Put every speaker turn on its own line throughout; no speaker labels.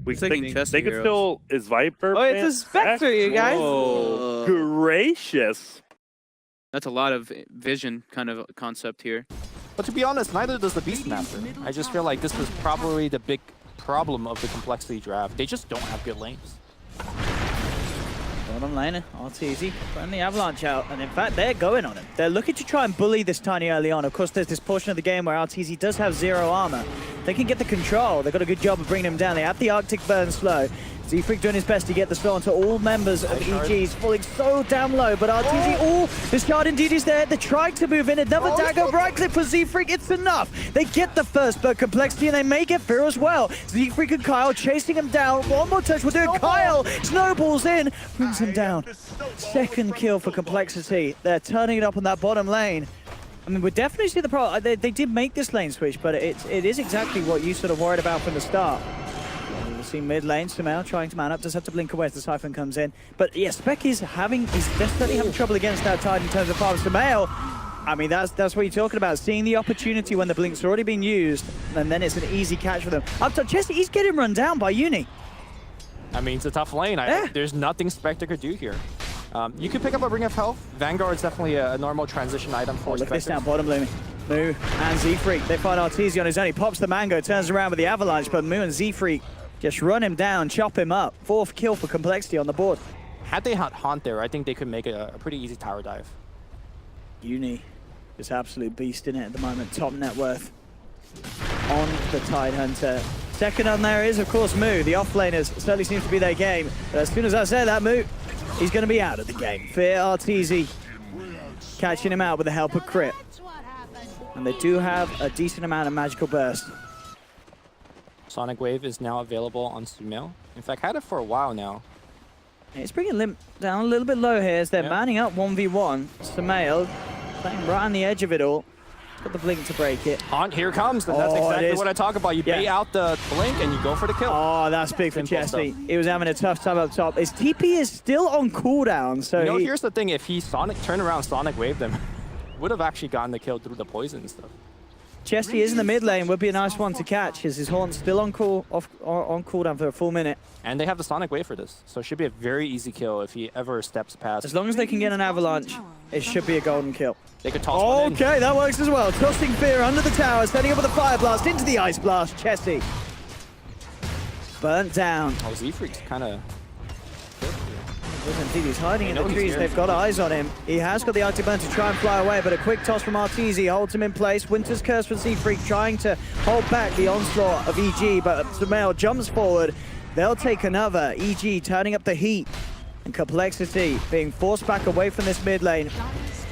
they could still... Is Viper...
Oh, it's a Spectre, you guys!
Oh, gracious.
That's a lot of vision kind of concept here.
But to be honest, neither does the Beastmaster. I just feel like this was probably the big problem of the Complexity draft. They just don't have good lanes.
Bottom lane, Arteezy putting the Avalanche out, and in fact, they're going on him. They're looking to try and bully this Tiny early on. Of course, there's this portion of the game where Arteezy does have 0 armor. They can get the control. They've got a good job of bringing him down. They have the Arctic burn slow. Zfreek doing his best to get the slow onto all members of EG's, falling so damn low, but Arteezy, the shard indeed is there. They're trying to move in. Another dagger, right click for Zfreek, it's enough. They get the first, but Complexity, and they may get Fear as well. Zfreek and Kyle chasing him down. One more touch, we'll do it. Kyle snowballs in, brings him down. Second kill for Complexity. They're turning it up on that bottom lane. I mean, we definitely see the problem. They did make this lane switch, but it is exactly what you sort of worried about from the start. We'll see mid lane, Sumail trying to man up, does have to blink away as the Siphon comes in. But yeah, Spec is definitely having trouble against that Tide in terms of farm. Sumail, I mean, that's what you're talking about, seeing the opportunity when the blink's already been used, and then it's an easy catch for them. Up top, Chessie, he's getting run down by Uni.
I mean, it's a tough lane. There's nothing Spectre could do here. You could pick up a Ring of Health. Vanguard's definitely a normal transition item for
Look at this
Spectre.
down bottom, Lumi. Moo and Zfreek, they find Arteezy on his own. He pops the mango, turns around with the Avalanche, but Moo and Zfreek just run him down, chop him up. 4th kill for Complexity on the board.
Had they had Haunt there, I think they could make a pretty easy tower dive.
Uni is absolute beast in it at the moment. Top net worth on the Tidehunter. Second on there is, of course, Moo. The offlaners certainly seems to be their game. But as soon as I say that, Moo, he's going to be out of the game. Fear Arteezy catching him out with the help of Crit. And they do have a decent amount of magical burst.
Sonic Wave is now available on Sumail. In fact, had it for a while now.
It's bringing Limmp down a little bit low here as they're manning up 1v1. Sumail playing right on the edge of it all. Got the blink to break it.
Haunt, here comes. And that's exactly what I talk about. You bait out the blink and you go for the kill.
Oh, that's big for Chessie. He was having a tough time up top. His TP is still on cooldown, so
you know, here's the thing. If he turned around Sonic Wave them, would have actually gotten the kill through the poison and stuff.
Chessie is in the mid lane, would be a nice one to catch, as his Haunt's still on cooldown for a full minute.
And they have the Sonic Wave for this, so it should be a very easy kill if he ever steps past.
As long as they can get an Avalanche, it should be a golden kill.
They could toss one in.
Okay, that works as well. Tossing Fear under the tower, setting up with a Fire Blast into the Ice Blast. Chessie burnt down.
Oh, Zfreek's kind of...
Indeed, he's hiding in the trees. They've got eyes on him. He has got the Arctic Burn to try and fly away, but a quick toss from Arteezy holds him in place. Winter's Curse from Zfreek trying to hold back the onslaught of EG, but Sumail jumps forward. They'll take another. EG turning up the heat, and Complexity being forced back away from this mid lane.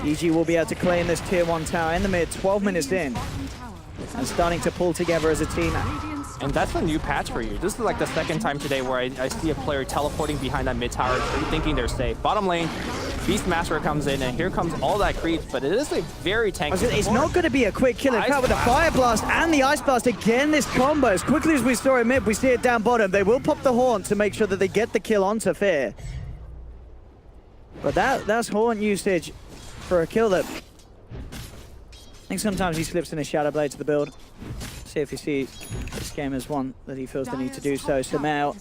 EG will be able to claim this tier 1 tower in the mid, 12 minutes in, and starting to pull together as a team.
And that's a new patch for you. This is like the second time today where I see a player teleporting behind that mid tower, thinking they're safe. Bottom lane, Beastmaster comes in, and here comes all that creep, but it is a very tanky.
It's not going to be a quick kill. In fact, with the Fire Blast and the Ice Blast, again, this combo, as quickly as we saw in mid, we see it down bottom. They will pop the Haunt to make sure that they get the kill onto Fear. But that's Haunt usage for a kill that... I think sometimes he slips in his Shadow Blade to the build. See if you see this game as one that he feels the need to do so. Sumail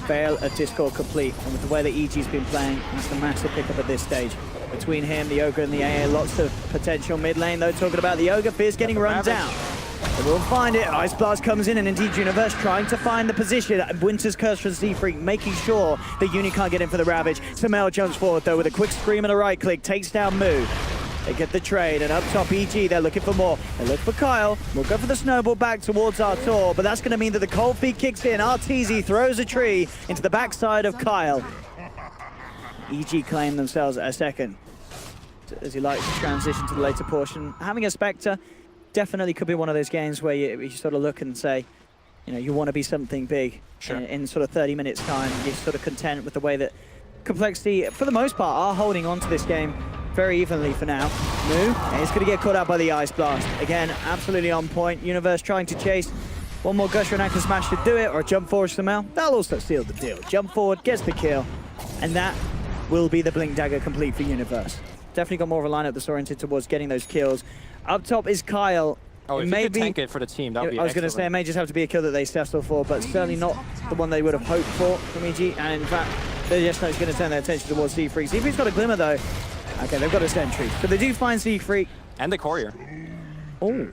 fail a Discord complete, and with the way that EG's been playing, that's a massive pickup at this stage. Between him, the Ogre, and the AA, lots of potential mid lane though. Talking about the Ogre, Fear's getting run down. They will find it. Ice Blast comes in, and indeed Universe trying to find the position. Winter's Curse from Zfreek, making sure that Uni can't get in for the Ravage. Sumail jumps forward though with a quick scream and a right click, takes down Moo. They get the trade, and up top EG, they're looking for more. They look for Kyle. We'll go for the snowball back towards Artur, but that's going to mean that the cold feet kicks in. Arteezy throws a tree into the backside of Kyle. EG claim themselves a second, as he likes to transition to the later portion. Having a Spectre definitely could be one of those games where you sort of look and say, you know, you want to be something big.
Sure.
In sort of 30 minutes time. You're sort of content with the way that Complexity, for the most part, are holding on to this game very evenly for now. Moo, and he's going to get caught out by the Ice Blast. Again, absolutely on point. Universe trying to chase. One more Gusher and Ankle Smash to do it, or a jump forward Sumail. That'll also seal the deal. Jump forward, gets the kill, and that will be the Blink Dagger complete for Universe. Definitely got more of a lineup that's oriented towards getting those kills. Up top is Kyle.
Oh, if you could tank it for the team, that would be
I was going to say, it may just have to be a kill that they settle for, but certainly not the one they would have hoped for from EG. And in fact, they're just going to turn their attention towards Zfreek. Zfreek's got a glimmer, though. Okay, they've got a sentry. So they do find Zfreek.
And the courier.
Oh,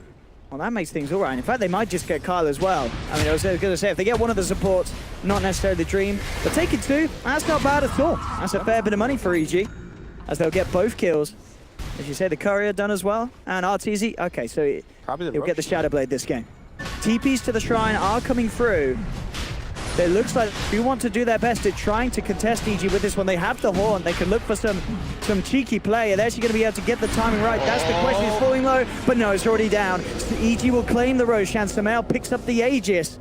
well, that makes things all right. In fact, they might just get coL as well. I mean, I was going to say, if they get one of the supports, not necessarily the Dream, but taking 2, that's not bad at all. That's a fair bit of money for EG, as they'll get both kills. As you say, the courier done as well, and Arteezy. Okay, so he'll get the Shadow Blade this game. TPs to the Shrine are coming through. It looks like they want to do their best at trying to contest EG with this one. They have the Horn. They can look for some cheeky play. They're actually going to be able to get the timing right. That's the question. He's falling low, but no, it's already down. So EG will claim the Roshan. Sumail picks up the Aegis.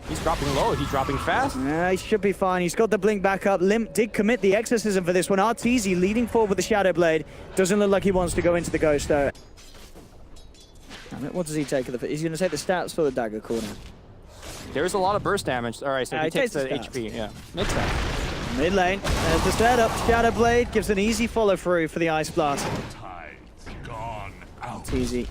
He's dropping low. He's dropping fast.
He should be fine. He's got the blink back up. Limmp did commit the exorcism for this one. Arteezy leading forward with the Shadow Blade. Doesn't look like he wants to go into the Ghost, though. What does he take? He's going to take the stats or the dagger corner?
There's a lot of burst damage. All right, so he takes the HP. Yeah, makes sense.
Mid lane, there's the setup. Shadow Blade gives an easy follow through for the Ice Blast. Arteezy.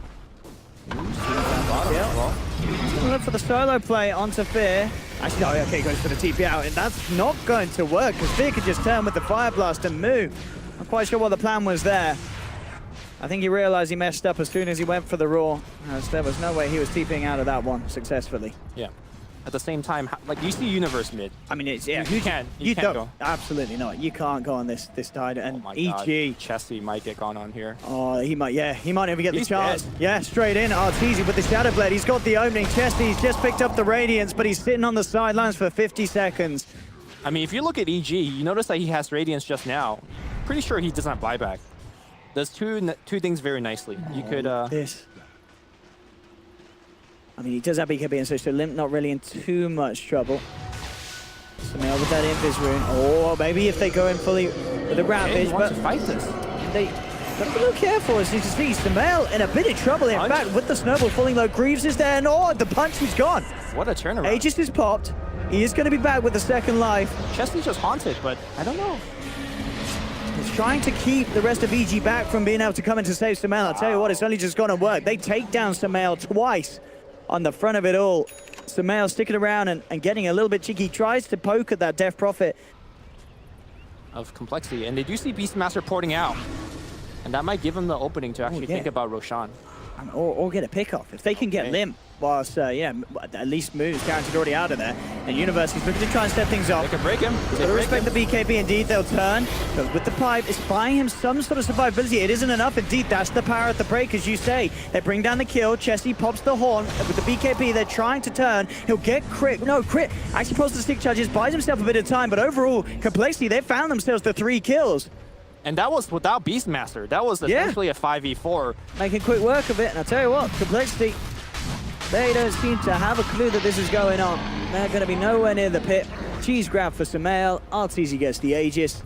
Look for the solo play onto Fear. Actually, no, okay, goes for the TP out, and that's not going to work because Fear could just turn with the Fire Blast and move. Not quite sure what the plan was there. I think he realized he messed up as soon as he went for the Roar. There was no way he was TPing out of that one successfully.
Yeah. At the same time, like, you see Universe mid.
I mean, it's, yeah,
you can't go.
Absolutely not. You can't go on this tide. And
oh my
EG.
God. Chessie might get gone on here.
Oh, he might even get the chance.
Dead.
Yeah, straight in. Arteezy with the Shadow Blade. He's got the opening. Chessie's just picked up the Radiance, but he's sitting on the sidelines for 50 seconds.
I mean, if you look at EG, you notice that he has Radiance just now. Pretty sure he does not buyback. Does two things very nicely. You could
this. I mean, he does have BKB and so Limmp not really in too much trouble. Sumail with that Invis rune. Oh, maybe if they go in fully with the Rampage,
but to fight this.
They got to be a little careful as you can see. Sumail in a bit of trouble. In fact, with the snowball falling low, Greaves is there, and oh, the punch is gone.
What a turnaround.
Aegis is popped. He is going to be back with the second life.
Chessie's just haunted, but I don't know.
He's trying to keep the rest of EG back from being able to come in to save Sumail. I'll tell you what, it's only just going to work. They take down Sumail twice on the front of it all. Sumail sticking around and getting a little bit cheeky. He tries to poke at that Death Prophet.
Of complexity, and they do see Beastmaster porting out. And that might give him the opening to actually think about Roshan.
Or get a pick off. If they can get Limmp, whilst, yeah, at least moves guaranteed already out of there. And University's looking to try and step things up.
They can break him.
They respect the BKB, indeed, they'll turn. But with the pipe, it's buying him some sort of survivability. It isn't enough, indeed. That's the power at the break, as you say. They bring down the kill. Chessie pops the Horn. With the BKB, they're trying to turn. He'll get crit. No, crit. Actually pulls the stick charges, buys himself a bit of time. But overall, complexity, they found themselves the 3 kills.
And that was without Beastmaster. That was essentially a 5v4.
Making quick work of it, and I'll tell you what, complexity, they don't seem to have a clue that this is going on. They're going to be nowhere near the pit. Cheese grab for Sumail. Arteezy gets the Aegis.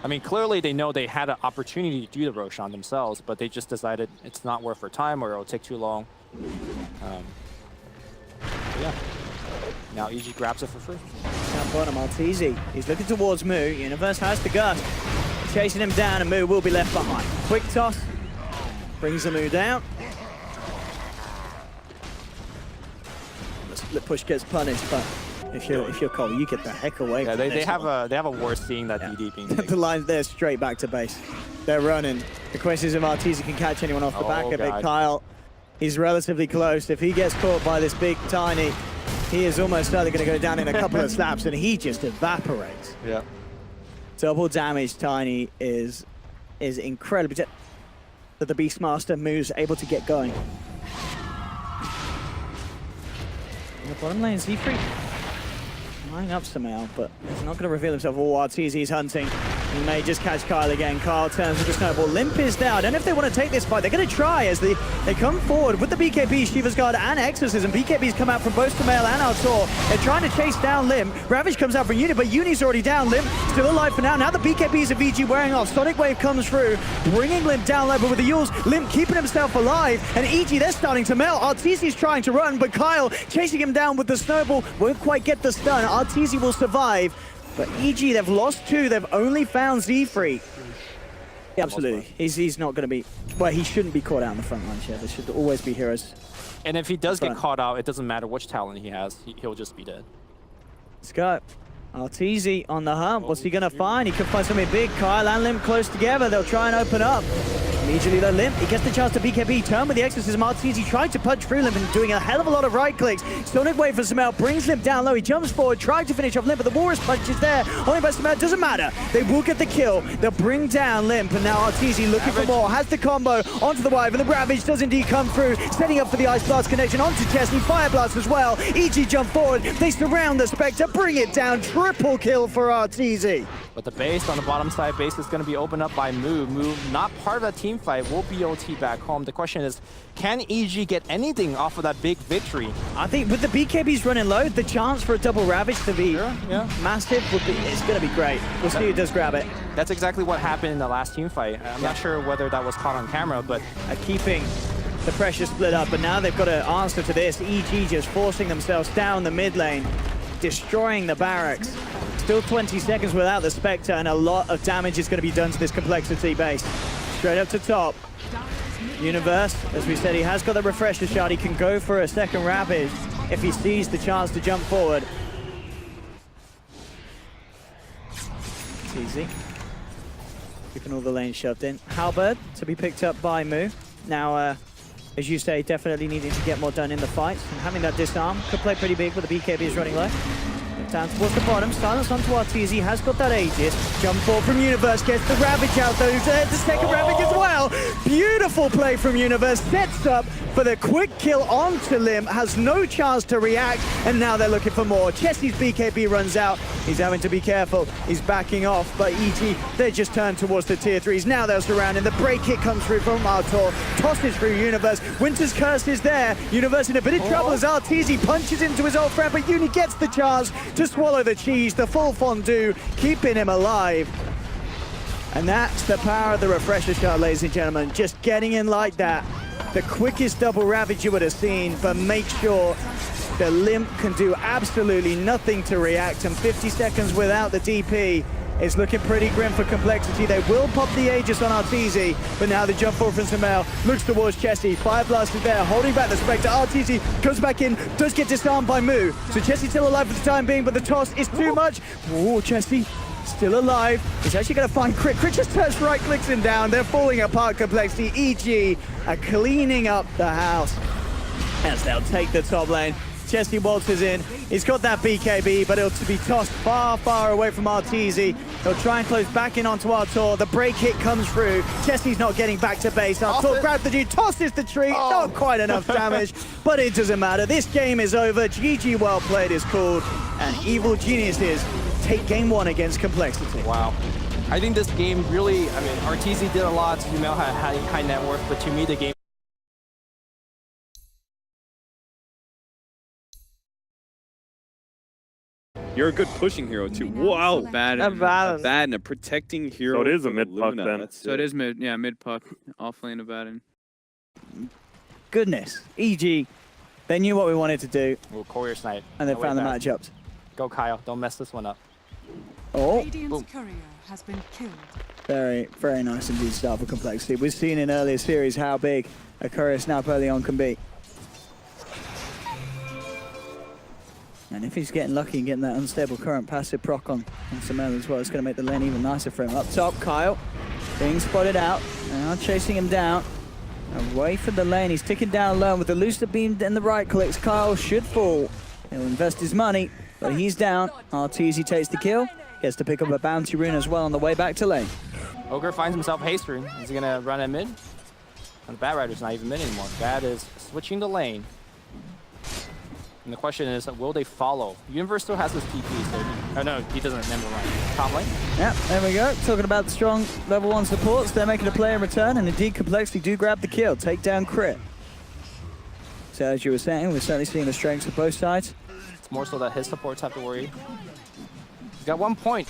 I mean, clearly they know they had an opportunity to do the Roshan themselves, but they just decided it's not worth their time or it'll take too long. Yeah. Now EG grabs it for free.
Down bottom, Arteezy. He's looking towards Moo. Universe has the gust. Chasing him down, and Moo will be left behind. Quick toss. Brings the Moo down. The split push gets punished, but if you're coL, you get the heck away from
they
this
have
one.
a worse seeing that DD being
The line's there straight back to base. They're running. The question is if Arteezy can catch anyone off the back of it. coL, he's relatively close. If he gets caught by this big Tiny, he is almost certainly going to go down in a couple of slaps, and he just evaporates.
Yeah.
Double damage Tiny is incredible. That the Beastmaster moves able to get going. In the bottom lane, Zfreek lining up Sumail, but he's not going to reveal himself. Oh, Arteezy's hunting. He may just catch coL again. coL turns with the snowball. Limmp is down. I don't know if they want to take this fight. They're going to try as they come forward with the BKB, Shiva's Guard, and Exorcism. BKBs come out from both Sumail and Artor. They're trying to chase down Limmp. Ravage comes out from Uni, but Uni's already down. Limmp still alive for now. Now the BKBs of VG wearing off. Sonic Wave comes through, bringing Limmp down low, but with the Yules, Limmp keeping himself alive. And EG, they're starting to melt. Arteezy's trying to run, but coL chasing him down with the snowball. Won't quite get the stun. Arteezy will survive. But EG, they've lost 2. They've only found Zfreek. Yeah, absolutely. He's not going to be... Well, he shouldn't be caught out on the front lines, yeah. There should always be heroes.
And if he does get caught out, it doesn't matter which talent he has. He'll just be dead.
Let's go. Arteezy on the hump. What's he going to find? He could find something big. coL and Limmp close together. They'll try and open up. Immediately though, Limmp, he gets the chance to BKB. Turn with the exorcism. Arteezy tried to punch through Limmp and doing a hell of a lot of right clicks. Sonic wave for Sumail brings Limmp down low. He jumps forward, tried to finish off Limmp, but the Walrus punch is there. Only by Sumail, doesn't matter. They will get the kill. They'll bring down Limmp, and now Arteezy looking for more. Has the combo onto the wave, and the Ravage does indeed come through. Setting up for the Ice Blast connection onto Chessie. Fire Blast as well. EG jump forward. They surround the Spectre, bring it down. Triple kill for Arteezy.
But the base on the bottom side, base is going to be opened up by Moo. Moo, not part of that team fight, will be OT back home. The question is, can EG get anything off of that big victory?
I think with the BKBs running low, the chance for a double Ravage to be massive it's going to be great. We'll see who does grab it.
That's exactly what happened in the last team fight. I'm not sure whether that was caught on camera, but
keeping the pressure split up, but now they've got to answer to this. EG just forcing themselves down the mid lane, destroying the barracks. Still 20 seconds without the Spectre, and a lot of damage is going to be done to this Complexity base. Straight up to top. Universe, as we said, he has got the refresher shot. He can go for a second Ravage if he sees the chance to jump forward. It's easy. Keeping all the lanes shoved in. Halberd to be picked up by Moo. Now, as you say, definitely needing to get more done in the fights. And having that disarm could play pretty big with the BKBs running low. Down towards the bottom, silence onto Arteezy, has got that Aegis. Jump forward from Universe, gets the Ravage out though, the second Ravage as well. Beautiful play from Universe, sets up for the quick kill onto Limmp, has no chance to react, and now they're looking for more. Chessie's BKB runs out, he's having to be careful, he's backing off, but EG, they just turn towards the tier 3s. Now they're surrounding, the break hit comes through from Artor, tosses through Universe, Winter's Curse is there, Universe in a bit of trouble as Arteezy punches into his old friend, but Uni gets the chance to swallow the cheese, the full fondue, keeping him alive. And that's the power of the refresher shot, ladies and gentlemen. Just getting in like that. The quickest double Ravage you would have seen, but make sure the Limmp can do absolutely nothing to react, and 50 seconds without the DP is looking pretty grim for Complexity. They will pop the Aegis on Arteezy, but now the jump forward from Sumail looks towards Chessie. Fire Blast is there, holding back the Spectre. Arteezy goes back in, does get disarmed by Moo. So Chessie's still alive for the time being, but the toss is too much. Oh, Chessie still alive. He's actually going to find Crit. Crit just turns right, clicks him down. They're falling apart, Complexity. EG are cleaning up the house as they'll take the top lane. Chessie waltzes in. He's got that BKB, but it'll be tossed far, far away from Arteezy. He'll try and close back in onto Artor. The break hit comes through. Chessie's not getting back to base. Artor grabs the dude, tosses the tree. Not quite enough damage, but it doesn't matter. This game is over. GG well played is called, and Evil Geniuses take game 1 against Complexity.
Wow. I think this game really, I mean, Arteezy did a lot. Sumail had high net worth, but to me, the game
You're a good pushing hero too. Wow,
Bad.
bad and a protecting hero.
So it is a
from
mid puck
Illumina.
then.
That's
So it is mid, yeah, mid puck, off lane of batting.
Goodness. EG, they knew what we wanted to do,
will Courier Snipe.
and they
No way
found the
back.
matchups.
Go Kyle, don't mess this one up.
Oh,
Radiant's courier has been killed.
very, very nice indeed start for Complexity. We've seen in earlier series how big a courier snap early on can be. And if he's getting lucky and getting that unstable current passive proc on Sumail as well, it's going to make the lane even nicer for him. Up top, Kyle being spotted out, now chasing him down. Away from the lane, he's ticking down low with the Lucid Beam and the right clicks. Kyle should fall. He'll invest his money, but he's down. Arteezy takes the kill, gets to pick up a bounty rune as well on the way back to lane.
Ogre finds himself haste rune. Is he gonna run at mid? And the Bat Rider's not even mid anymore. Bat is switching the lane. And the question is, will they follow? Universe still has his TP, so oh no, he doesn't remember right. Top lane.
Yeah, there we go. Talking about the strong level 1 supports, they're making a play in return, and indeed Complexity do grab the kill, take down Crit. So as you were saying, we're certainly seeing the strengths of both sides.
It's more so that his supports have to worry. He's got 1 point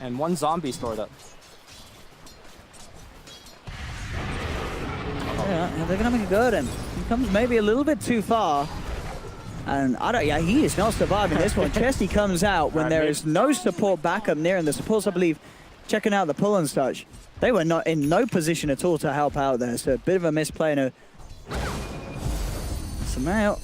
and 1 zombie stored up.
Yeah, they're gonna make a go at him. He comes maybe a little bit too far. And he is not surviving this one. Chessie comes out when there is no support backup near, and the supports, I believe, checking out the pull and such. They were not in no position at all to help out there, so a bit of a misplay. And Sumail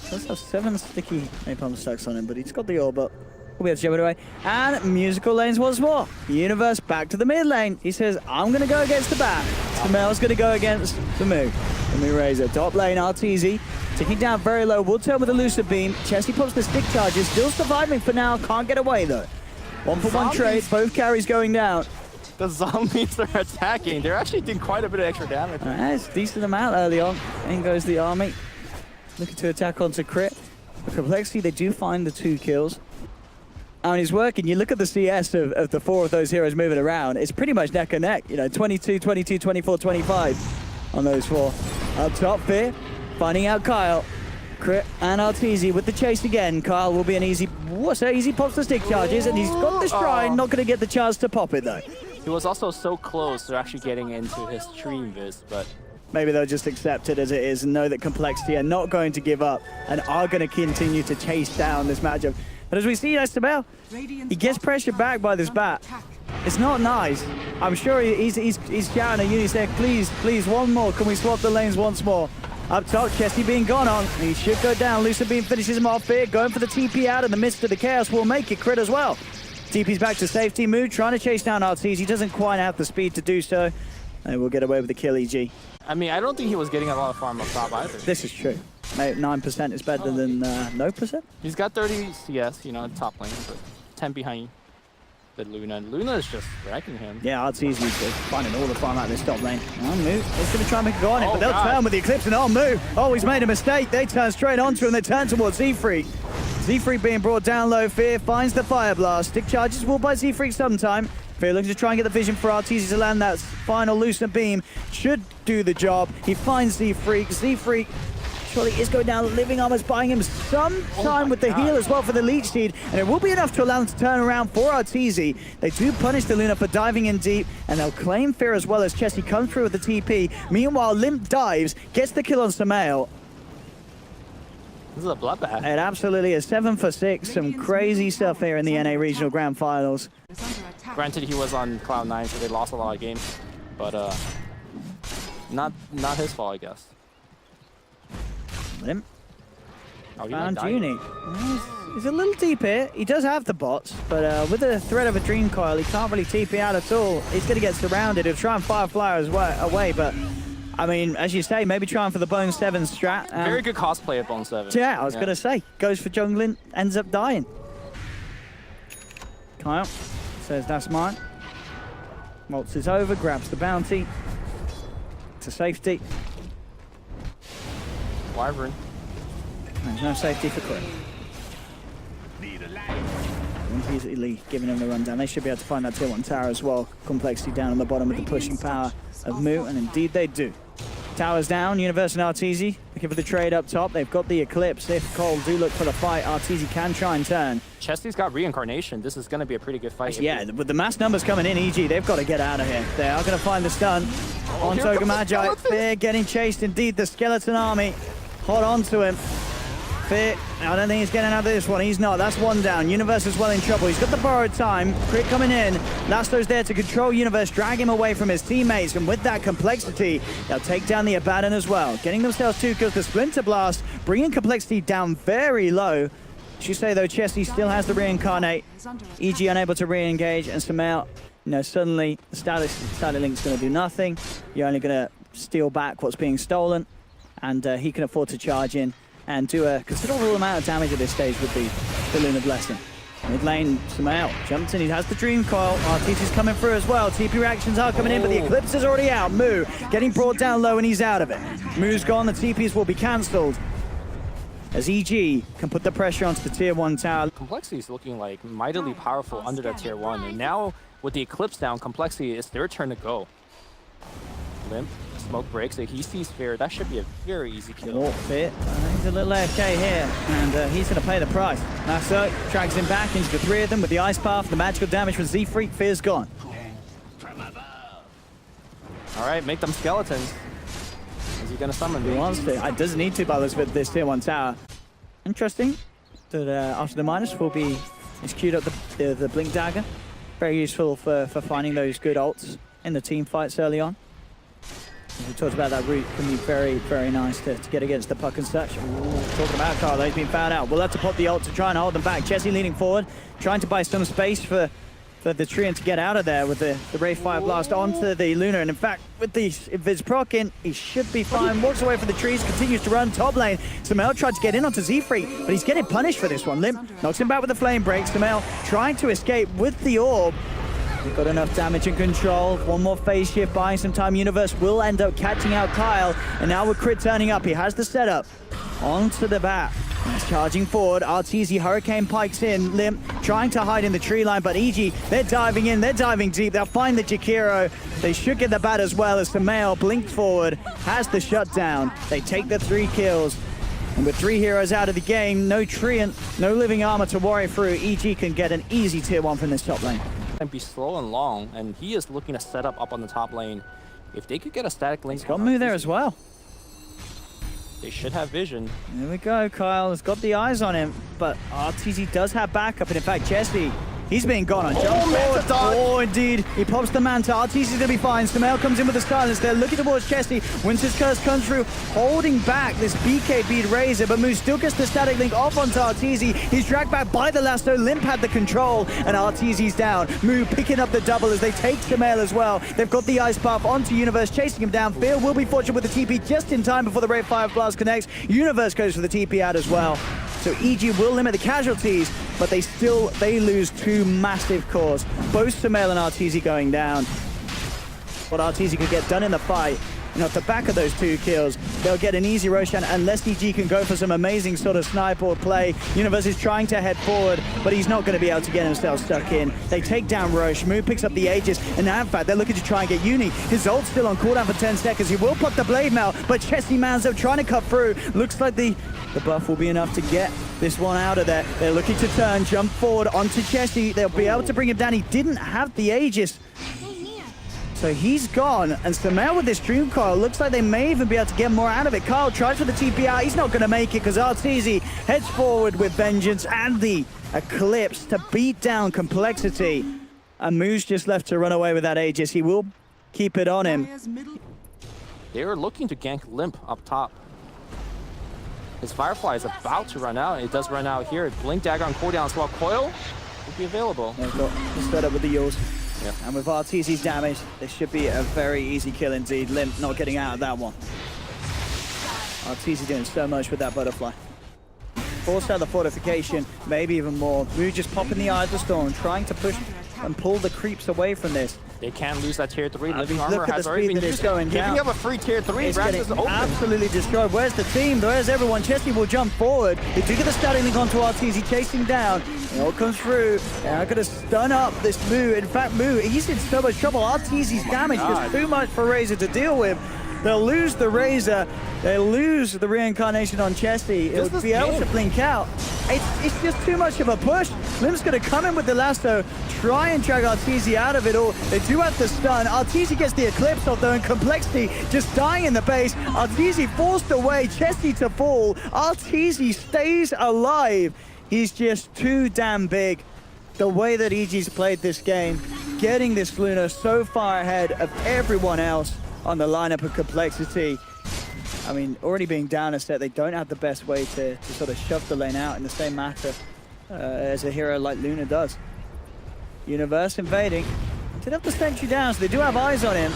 does have 7 sticky napalm stacks on him, but he's got the orb up. We'll be able to jump it away. And musical lanes once more. Universe back to the mid lane. He says, I'm going to go against the bat. Sumail's going to go against the Moo. The Moo Razor. Top lane, Arteezy. Ticking down very low. Would turn with a Lucid Beam. Chessie pops the stick charges. Still surviving for now. Can't get away though. 1-for-1 trade. Both carries going down.
The zombies are attacking. They're actually doing quite a bit of extra damage.
It's a decent amount early on. In goes the army. Looking to attack onto crit. For Complexity, they do find the 2 kills. I mean, it's working. You look at the CS of the 4 of those heroes moving around. It's pretty much neck and neck. You know, 22, 22, 24, 25 on those 4. Up top, Fear. Finding out coL. Crit and Arteezy with the chase again. coL will be an easy... What's that? Easy pops the stick charges, and he's got the shrine. Not going to get the chance to pop it, though.
He was also so close to actually getting into his stream viz, but...
Maybe they'll just accept it as it is and know that Complexity are not going to give up and are going to continue to chase down this matchup. But as we see, Sumail, he gets pressured back by this bat. It's not nice. I'm sure he's shouting at Uni saying, please, please, one more. Can we swap the lanes once more? Up top, Chessie being gone on. He should go down. Lucid Beam finishes him off here. Going for the TP out in the midst of the chaos will make it crit as well. TP's back to safety. Mood trying to chase down Arteezy. He doesn't quite have the speed to do so. And we'll get away with the kill, EG.
I mean, I don't think he was getting a lot of farm up top either.
This is true. Maybe 9% is better than no percent.
He's got 30 CS, you know, top lane, but 10 behind the Luna. And Luna is just wrecking him.
Yeah, Arteezy finding all the farm out of this top lane. Oh, Moo is going to try and make a go on it, but they'll turn with the Eclipse. And oh, Moo, oh, he's made a mistake. They turn straight onto him. They turn towards Zfreek. Zfreek being brought down low. Fear finds the Fire Blast. Stick charges will buy Zfreek sometime. Fear looking to try and get the vision for Arteezy to land that final Lucent Beam. Should do the job. He finds Zfreek. Zfreek surely is going down. Living Armor's buying him some time with the heal as well for the Leech Seed. And it will be enough to allow him to turn around for Arteezy. They do punish the Luna for diving in deep. And they'll claim Fear as well as Chessie comes through with the TP. Meanwhile, Limmp dives, gets the kill on Sumail.
This is a bloodbath.
It absolutely is. 7 for 6. Some crazy stuff here in the NA Regional Grand Finals.
Granted, he was on Cloud9, so they lost a lot of games. But not his fault, I guess.
Limmp
Oh,
found Uni. He's a little deep here. He does have the bots, but with the threat of a Dream coil, he can't really TP out at all. He's going to get surrounded. He'll try and Firefly away, but I mean, as you say, maybe trying for the Bone 7 strat.
Very good cosplay of Bone 7.
Yeah, I was going to say. Goes for jungling, ends up dying. coL says, that's mine. Waltzes over, grabs the bounty. To safety.
Wyvern.
There's no safety for Quinn. Easily giving him the rundown. They should be able to find that tier 1 tower as well. Complexity down on the bottom with the pushing power of Moo, and indeed they do. Towers down, Universe and Arteezy looking for the trade up top. They've got the Eclipse. If coL do look for the fight, Arteezy can try and turn.
Chessie's got Reincarnation. This is going to be a pretty good fight.
Yeah, with the mass numbers coming in, EG, they've got to get out of here. They are going to find the stun on Toga Magi. Fear getting chased. Indeed, the Skeleton Army hot onto him. Fear, I don't think he's getting out of this one. He's not. That's one down. Universe is well in trouble. He's got the borrowed time. Crit coming in. Lasto's there to control Universe, drag him away from his teammates. And with that Complexity, they'll take down the Abaddon as well. Getting themselves 2 kills. The Splinter Blast, bringing Complexity down very low. As you say, though, Chessie still has the Reincarnate. EG unable to re-engage. And Sumail, you know, suddenly the Starladder Link's going to do nothing. You're only going to steal back what's being stolen. And he can afford to charge in and do a considerable amount of damage at this stage with the Lunar Blessing. Mid lane, Sumail jumps in, he has the Dream coil. Arteezy's coming through as well. TP reactions are coming in, but the Eclipse is already out. Moo getting brought down low and he's out of it. Moo's gone, the TPs will be cancelled. As EG can put the pressure onto the tier 1 tower.
Complexity is looking like mightily powerful under that tier 1. And now with the Eclipse down, Complexity, it's their turn to go. Limmp. Smoke breaks, so he sees Fear. That should be a very easy kill.
Fear. He's a little AFK here, and he's going to pay the price. Lasso drags him back into the 3 of them with the Ice Path. The magical damage from Zfreek. Fear's gone.
All right, make them skeletons. Is he going to summon?
He wants to. It doesn't need to by this tier 1 tower. Interesting that after the minus will be, he's queued up the Blink Dagger. Very useful for finding those good ults in the team fights early on. We talked about that route can be very, very nice to get against the puck and such. Ooh, talking about coL, he's been found out. We'll have to pop the ult to try and hold them back. Chessie leaning forward, trying to buy some space for the Treant to get out of there with the Ray Fire Blast onto the Luna. And in fact, with the Viz proc in, he should be fine. Walks away from the trees, continues to run top lane. Sumail tried to get in onto Zfreek, but he's getting punished for this one. Limmp knocks him back with the flame break. Sumail trying to escape with the orb. We've got enough damage and control. One more phase shift, buying some time. Universe will end up catching out coL. And now with Crit turning up, he has the setup onto the bat. He's charging forward. Arteezy Hurricane pikes in. Limmp trying to hide in the tree line, but EG, they're diving in. They're diving deep. They'll find the Jakiro. They should get the bat as well as Sumail blinks forward, has the shutdown. They take the 3 kills. And with 3 heroes out of the game, no Treant, no living armor to worry through, EG can get an easy tier 1 from this top lane.
And be slow and long, and he is looking to set up on the top lane. If they could get a static link,
He's got Moo there as well.
They should have vision.
There we go, coL has got the eyes on him, but Arteezy does have backup, and in fact, Chessie, he's being gone on jump forward. Oh, indeed. He pops the Manta. Arteezy's gonna be fine. Sumail comes in with the silence. They're looking towards Chessie. Winter's Curse comes through, holding back this BKB Razor, but Moo still gets the static link off onto Arteezy. He's dragged back by the lasso. Limmp had the control, and Arteezy's down. Moo picking up the double as they take Sumail as well. They've got the Ice Path onto Universe, chasing him down. Phil will be fortunate with the TP just in time before the Ray Fire Blast connects. Universe goes for the TP out as well. So EG will limit the casualties, but they lose 2 massive cores. Both Sumail and Arteezy going down. What Arteezy could get done in the fight, and off the back of those 2 kills, they'll get an easy Roshan unless EG can go for some amazing sort of sniper play. Universe is trying to head forward, but he's not going to be able to get himself stuck in. They take down Roche. Moo picks up the Aegis, and now in fact they're looking to try and get Uni. His ult's still on cooldown for 10 seconds. He will pop the Blade Mail, but Chessie Manzo trying to cut through. Looks like the buff will be enough to get this one out of there. They're looking to turn, jump forward onto Chessie. They'll be able to bring him down. He didn't have the Aegis, so he's gone. And Sumail with this Dream coil, looks like they may even be able to get more out of it. coL tries for the TP out. He's not going to make it because Arteezy heads forward with Vengeance and the Eclipse to beat down Complexity. And Moo's just left to run away with that Aegis. He will keep it on him.
They were looking to gank Limmp up top. His Firefly is about to run out. It does run out here. Blink Dagger on cooldown as well. coil will be available.
They've got the setup with the Yules.
Yeah.
And with Arteezy's damage, this should be a very easy kill indeed. Limmp not getting out of that one. Arteezy doing so much with that butterfly. Forced out the fortification, maybe even more. Moo just popping the Eye of the Storm, trying to push and pull the creeps away from this.
They can't lose that tier 3. Living
look
armor
at the
has already
speed
been
that
used.
it's going
Giving
down.
up a free tier 3.
It's
Rax
getting
is open.
absolutely destroyed. Where's the team? Where's everyone? Chessie will jump forward. They do get the static link onto Arteezy, chasing down. It all comes through. They're going to stun up this Moo. In fact, Moo, he's in so much trouble. Arteezy's damage is too much for Razor to deal with. They'll lose the Razor. They'll lose the reincarnation on Chessie. It'll be able to blink out. It's just too much of a push. Limp's going to come in with the lasso, try and drag Arteezy out of it all. They do have the stun. Arteezy gets the Eclipse off though, and Complexity just dying in the base. Arteezy forced away, Chessie to fall. Arteezy stays alive. He's just too damn big. The way that EG's played this game, getting this Luna so far ahead of everyone else on the lineup of Complexity. I mean, already being down a set, they don't have the best way to sort of shove the lane out in the same matter as a hero like Luna does. Universe invading. Did have the sentry down, so they do have eyes on him.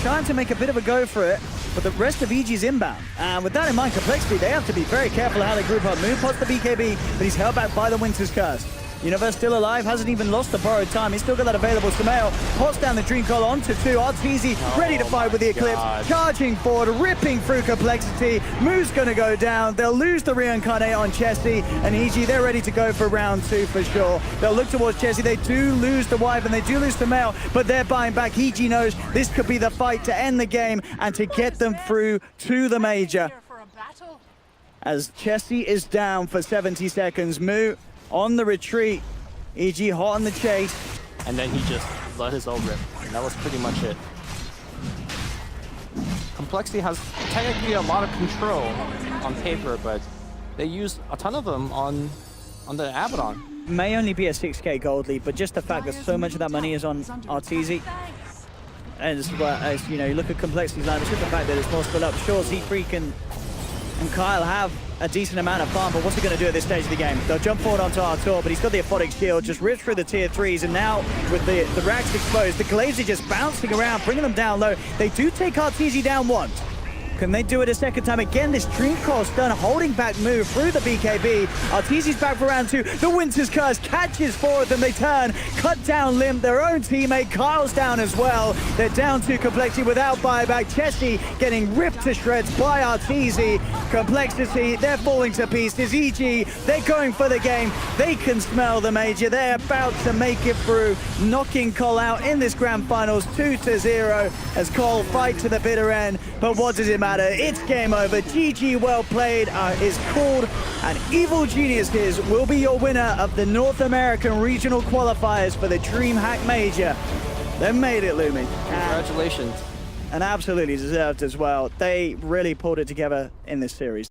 Trying to make a bit of a go for it, but the rest of EG's inbound. And with that in mind, Complexity, they have to be very careful how they group up. Moo pots the BKB, but he's held back by the Winter's Curse. Universe still alive, hasn't even lost the borrowed time. He's still got that available. Sumail pots down the Dream coil onto 2. Arteezy ready to fight with the Eclipse.
God.
Charging forward, ripping through Complexity. Moo's going to go down. They'll lose the Reincarnate on Chessie. And EG, they're ready to go for round 2 for sure. They'll look towards Chessie. They do lose the wife and they do lose Sumail, but they're buying back. EG knows this could be the fight to end the game and to get them through to the major. As Chessie is down for 70 seconds. Moo on the retreat, EG hot on the chase.
And then he just let his ult rip. And that was pretty much it. Complexity has technically a lot of control on paper, but they used a ton of them on the Abaddon.
may only be a 6k gold lead, but just the fact that so much of that money is on Arteezy. And as you know, you look at Complexity's line, it's just the fact that it's more split up. Sure, Zfreek and coL have a decent amount of farm, but what's he going to do at this stage of the game? They'll jump forward onto Artur, but he's got the OpTic shield, just rips through the tier 3s, and now with the racks exposed, the Glaives are just bouncing around, bringing them down low. They do take Arteezy down once. Can they do it a second time? Again, this Dream Coil stun holding back move through the BKB. Arteezy's back for round 2. The Winter's Curse catches 4 of them. They turn, cut down Limmp, their own teammate. coL's down as well. They're down to Complexity without buyback. Chessie getting ripped to shreds by Arteezy. Complexity, they're falling to pieces. EG, they're going for the game. They can smell the major. They're about to make it through, knocking coL out in this grand finals 2-0 as coL fight to the bitter end. But what does it matter? It's game over. GG, well played is called, and Evil Geniuses will be your winner of the North American regional qualifiers for the DreamHack Major. They made it, Lumi.
Congratulations.
And absolutely deserved as well. They really pulled it together in this series.